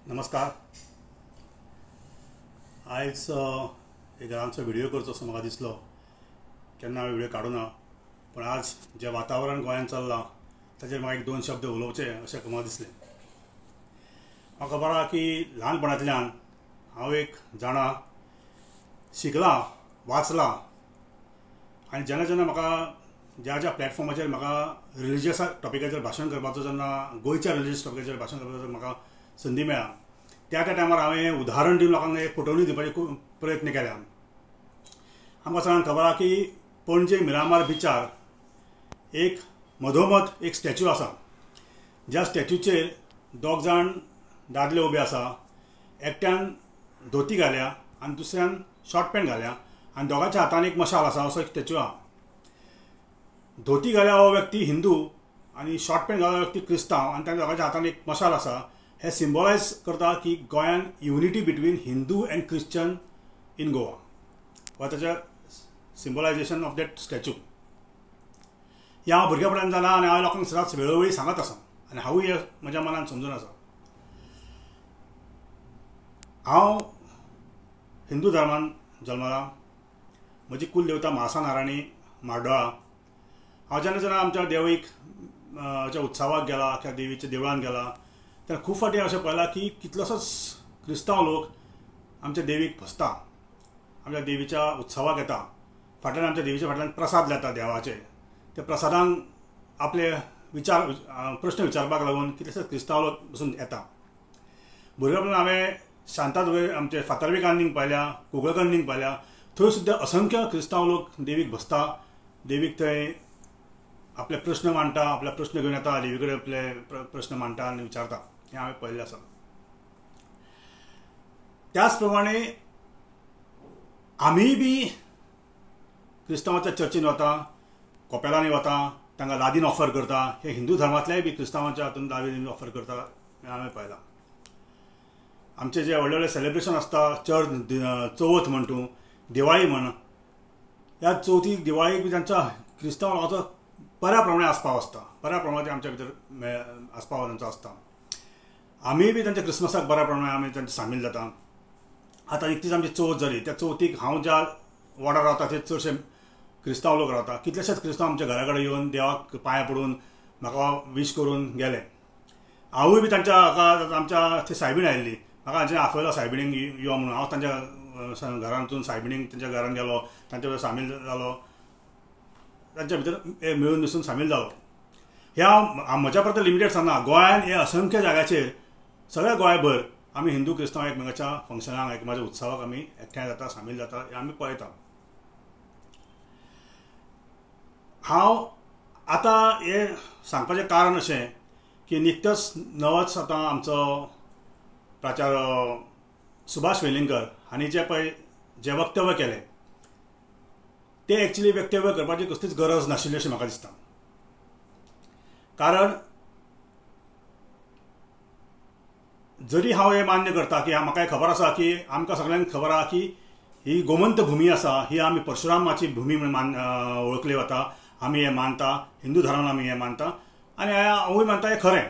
नमस्कार. आयज एक ल्हानसो व्हिडिओ करचो असो म्हाका दिसलो. केन्ना हांवें व्हिडिओ काडूना, पण आज जे वातावरण गोंयांत चल्लां ताचेर म्हाका एक दोन शब्द उलोवचे अशें म्हाका दिसलें. म्हाका खबर आहा की ल्हानपणांतल्यान हांव एक जाणा शिकलां, वाचलां, आनी जेन्ना जेन्ना म्हाका ज्या ज्या प्लॅटफॉर्माचेर म्हाका रिलिजियस टॉपिकाचेर भाशण करपाचो, जेन्ना गोंयच्या रिलिजियस टॉपिकाचेर भाशण करपाचो म्हाका संदी मेळ्ळा, त्या टायमार हांवें उदाहरण दिवन लोकांक एक पटोवणी दिवपाचे प्रयत्न केल्या. आमकां सगळ्यांक खबर आहा की पणजे मिरामार बिचार एक मधोमध एक स्टॅच्यू आसा. ज्या स्टॅच्यूचेर दोग जाण दादले उबे आसा. एकट्यान धोती घाल्या आनी दुसऱ्यान शॉर्ट पॅन्ट घाल्या, आनी दोगांच्या हातान एक मशाल आसा. असो एक स्टॅच्यू आहा. धोती घाल्या हो व्यक्ती हिंदू आनी शॉर्ट पॅन्ट घाल्या व्यक्ती क्रिस्तांव, आनी तांच्या दोगांच्या हातान एक मशाल आसा. हे सिम्बलायज करता की गोंयांत unity between Hindu and Christian in Goa. वा ताचें सिम्बलायजेशन ऑफ दॅट स्टॅच्यू. हें हांव भुरगेपणांत जालां आनी हांव लोकांक सदांच वेळोवेळी सांगत आसा, आनी हांवूय हें म्हज्या मनान समजून आसा. हांव हिंदू धर्मान जल्मला. म्हजी कुल देवता म्हाळसा नारायणी म्हाड्डोळा. हांव जेन्ना जेन्ना आमच्या देवीक उत्सवाक गेला किंवा देवीच्या देवळान गेला, तेन्ना खूब फावटी अशें पळयलां की कितलोसोच क्रिस्तांव लोक आमच्या देवीक भजता, आमच्या देवीच्या उत्सवाक येता. फाटल्यान आमच्या देवीच्या फाटल्यान प्रसाद लाता देवाचे. त्या प्रसादांक आपले प्रश्न विचारपाक लागून कितलेशेच क्रिस्तांव लोक बसून येता. भुरगेपणांत हांवें शांतादुर्गा आमचे फातर्बी कान्नीक पळयल्या, कुंकळकर्णीक पळयल्या. थंय सुद्दां असंख्य क्रिस्तांव लोक देवीक भजता. देवीक थंय आपले प्रश्न मांडटा, आपले प्रश्न घेवन येता, देवी कडेन आपले प्रश्न मांडटा आनी विचारता. हें हांवें पळयल्लें आसा. त्याच प्रमाणे आमीय बी क्रिस्तांवाच्या चर्चीन वता, कोपेलांनी वता, तांकां लादीन ऑफर करता. हे हिंदू धर्मांतलेय बी क्रिस्तांवाच्या हातून लादीन ऑफर करता. हें हांवें पळयलां. आमचे जे व्हडले व्हडले सेलिब्रेशन आसता, चवथ म्हण तूं, दिवाळी म्हण, ह्या चवथीक दिवाळीक बी तांच्या क्रिस्तांव लोकांचो बऱ्या प्रमाणे आस्पाव आसता. बऱ्या प्रमाणात आमच्या भितर आस्पाव तांचो आसता. आमीय बी तांच्या क्रिसमसाक बऱ्या प्रमाणे आमी तांचे सामील जाता. आतां एक दीस आमची चवथ जाली. त्या चवथीक हांव ज्या वाड्यार रावता थंय चडशे क्रिस्तांव लोक रावता. कितलेशेच क्रिस्तांव आमच्या घरा कडेन येवन देवाक पांयां पडून म्हाका विश करून गेले. हांवूय बी तांच्या हाका आमच्या थंय सायबीण आयिल्ली. म्हाका हांचे आपयलो सायबिणीक यो म्हणून. हांव तांच्या घरांतून सायबिणीक तांच्या घरान गेलो, तांचे बरोबर सामील जालो, तांच्या भितर मेळून मिसळून सामील जालो. हे हांव म्हज्या परत लिमिटेड सांगना. गोंयांत हे असंख्य जाग्याचेर सगळ्या गोंयभर आमी हिंदू क्रिस्तांव एकमेकाच्या फंक्शनाक, एकमेकाच्या उत्सवाक आमी एकठांय जाता, सामील जाता. हें आमी पळयता. हांव आतां हें सांगपाचें कारण अशें की निकतोच नवोच आतां आमचो प्राचार्य सुभाष वेलिंगकर हांणी जे वक्तव्य केलें, तें एक्चुली वक्तव्य करपाची कसलीच गरज नाशिल्ली अशें म्हाका दिसता. कारण जरी हांव हें मान्य करता की म्हाका खबर आसा की आमकां सगळ्यांक खबर आहा की ही गोमंत भुमी आसा, ही आमी परशुरामाची भुमी म्हणून वळखली वता. आमी हें मानता, हिंदू धर्मान आमी हें मानता, आनी हांवूय मानता हें खरें.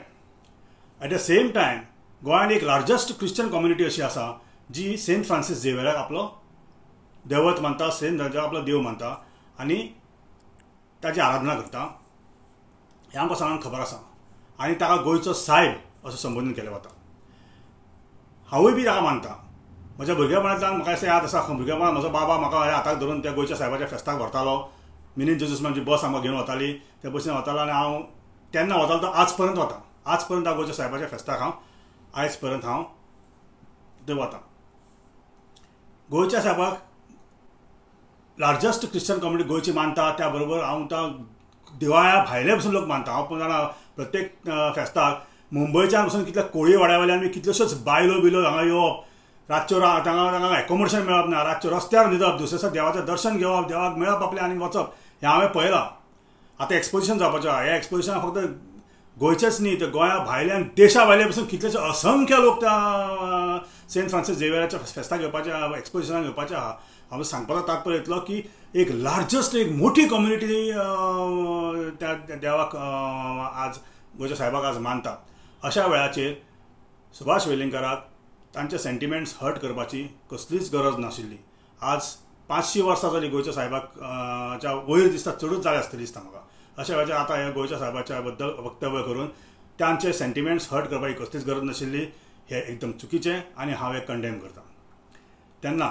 एट द सेम टायम गोंयांत एक लार्जस्ट क्रिश्चन कम्युनिटी अशी आसा जी सेंट फ्रांसीस झेवियराक आपलो दैवत मानता, सेंट फ्रांसीसाक आपलो देव मानता आनी ताची आराधना करता. हें आमकां सगळ्यांक खबर आसा. आनी ताका गोंयचो सायब अशें संबोधन केलें वता. हांवूय बी ताका मानता. म्हज्या भुरगेपणांतल्यान म्हाका अशें याद आसा, भुरगेपणांत म्हजो बाबा म्हाका हाताक धरून त्या गोंयच्या सायबाच्या फेस्ताक व्हरतालो. मिनी जेजूस म्हणची बस आमकां घेवन वताली. त्या बसीन वतालो आनी हांव तेन्ना वतालो तो आज पर्यंत वता. आज पर्यंत हांव गोंयच्या सायबाच्या फेस्ताक आयज पर्यंत हांव थंय वता. गोंयच्या सायबाक लार्जस्ट क्रिश्चन कम्युनिटी गोंयची मानता. त्या बरोबर हांव दिवाळ्या भायले पसून लोक मानता. हांव पण जाणा प्रत्येक फेस्ताक मुंबयच्यान पसून कितले कोळी वाड्यावयल्यान बी कितल्योश्योच बायलो बिलो हांगा येवप, रातच्यो तांकां एकोमोडेशन मेळप ना, रातच्यो रस्त्यार न्हिदप, दुसऱ्या दिसा देवाचें दर्शन घेवप, देवाक मेळप आपलें आनी वचप. हें हांवें पळयलां. आतां एक्सपोजिशन जावपाचें आहा. ह्या एक्सपोजिशनाक फक्त गोंयचेच न्ही तर गोंया भायल्यान देशा भायले पसून कितलेशे असंख्य लोक त्या सेंट फ्रांसीस झेवियराच्या फेस्ताक येवपाचे आहा, एक्सपोजिशनाक येवपाचे आहा. हांव सांगपाचो तात्पर्य इतलो की एक लार्जस्ट एक मोठी कम्युनिटी त्या देवाक आज गोंयच्या सायबाक आज मानता. अशा वेळाचेर सुभाष वेलिंगकराक तांचे सेंटिमेंट्स हर्ट करपाची कसलीच गरज नाशिल्ली. आज 500 वर्सां जाली गोंयच्या साहेबाक वयर दिसता चडूच जाले आसतली दिसता म्हाका. अशा वेळाचेर आतां ह्या गोंयच्या साहेबाच्या बद्दल वक्तव्य करून तांचे सेंटिमेंट्स हर्ट करपाची कसलीच गरज नाशिल्ली. हे एकदम चुकीचें आनी हांव हे कंडेम करता. तेन्ना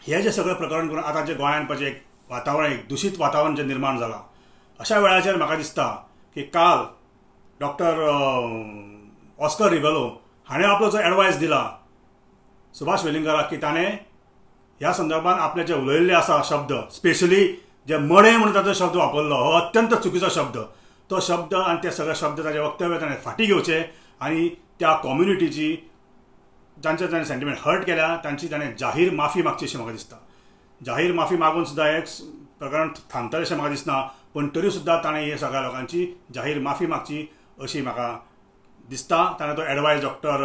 हे जे सगळे प्रकरण करून आतां जे गोंयांत एक वातावरण एक दूशीत वातावरण जे निर्माण जालां, अशा वेळाचेर म्हाका दिसता की काल डॉक्टर ऑस्कर रिबेलो हाणें आपलो जो एडवायस दिला सुभाष वेलिंगकराक की ताणें ह्या संदर्भात आपले जे उलयल्ले आसा शब्द, स्पेशली जे मडे म्हणटा तो शब्द वापरलो, हो अत्यंत चुकीचो शब्द. तो शब्द आनी ते सगळे शब्द ताचे वक्तव्य ताणें फाटीं घेवचे आनी त्या कम्युनिटीची जांचे ताणें सेंटिमेंट हर्ट केल्या तांची ताणें जाहीर माफी मागची अशें म्हाका दिसता. जाहीर माफी मागून सुद्दां एक प्रकरण थांबतलें अशें म्हाका दिसना, पूण तरी सुद्दां ताणें हे सगळ्या लोकांची जाहीर माफी मागची अशी म्हाका दिसता. ताणें तो एडवायस डॉक्टर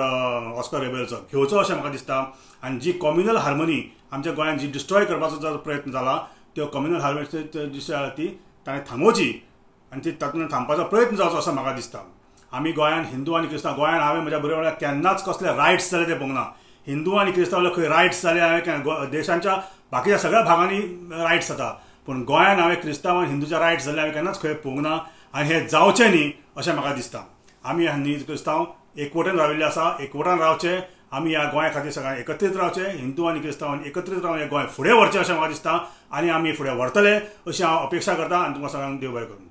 ऑस्कर रिबेलोचो घेवचो अशें म्हाका दिसता. आनी जी कम्युनल हार्मोनी आमच्या गोंयांत जी डिस्ट्रॉय करपाचो जो प्रयत्न जाला, त्यो कम्युनल हार्मोनी डिस्ट्रॉय ती ताणें थांबोवची आनी ती तातूंत थांबपाचो प्रयत्न जावचो असो म्हाका दिसता. आमी गोंयांत हिंदू आनी क्रिस्तांव, गोंयांत हांवें म्हज्या बरोबर केन्नाच कसले रायट्स जाले ते पळोवंक ना. हिंदू आनी क्रिस्तांव खंय रायट्स जाले हांवें देशांच्या बाकीच्या सगळ्या भागांनी रायट्स जाता, पूण गोंयांत हांवें क्रिस्तांव आनी हिंदूच्या रायट्स जाल्ले हांवें केन्नाच खंय पळोवंक ना. आनी हें जावचें न्ही अशें म्हाका दिसता. आमी हिंदू क्रिस्तांव एकवटेन राविल्ले आसा, एकवटान रावचे. आमी ह्या गोंया खातीर सगळ्यांक एकत्रीत रावचे. हिंदू आनी क्रिस्तांवांनी एकत्रीत रावन हें गोंय फुडें व्हरचें अशें म्हाका दिसता. आनी आमी फुडें व्हरतले अशी हांव अपेक्षा करता. आनी तुमकां सगळ्यांक देव बरें करूं.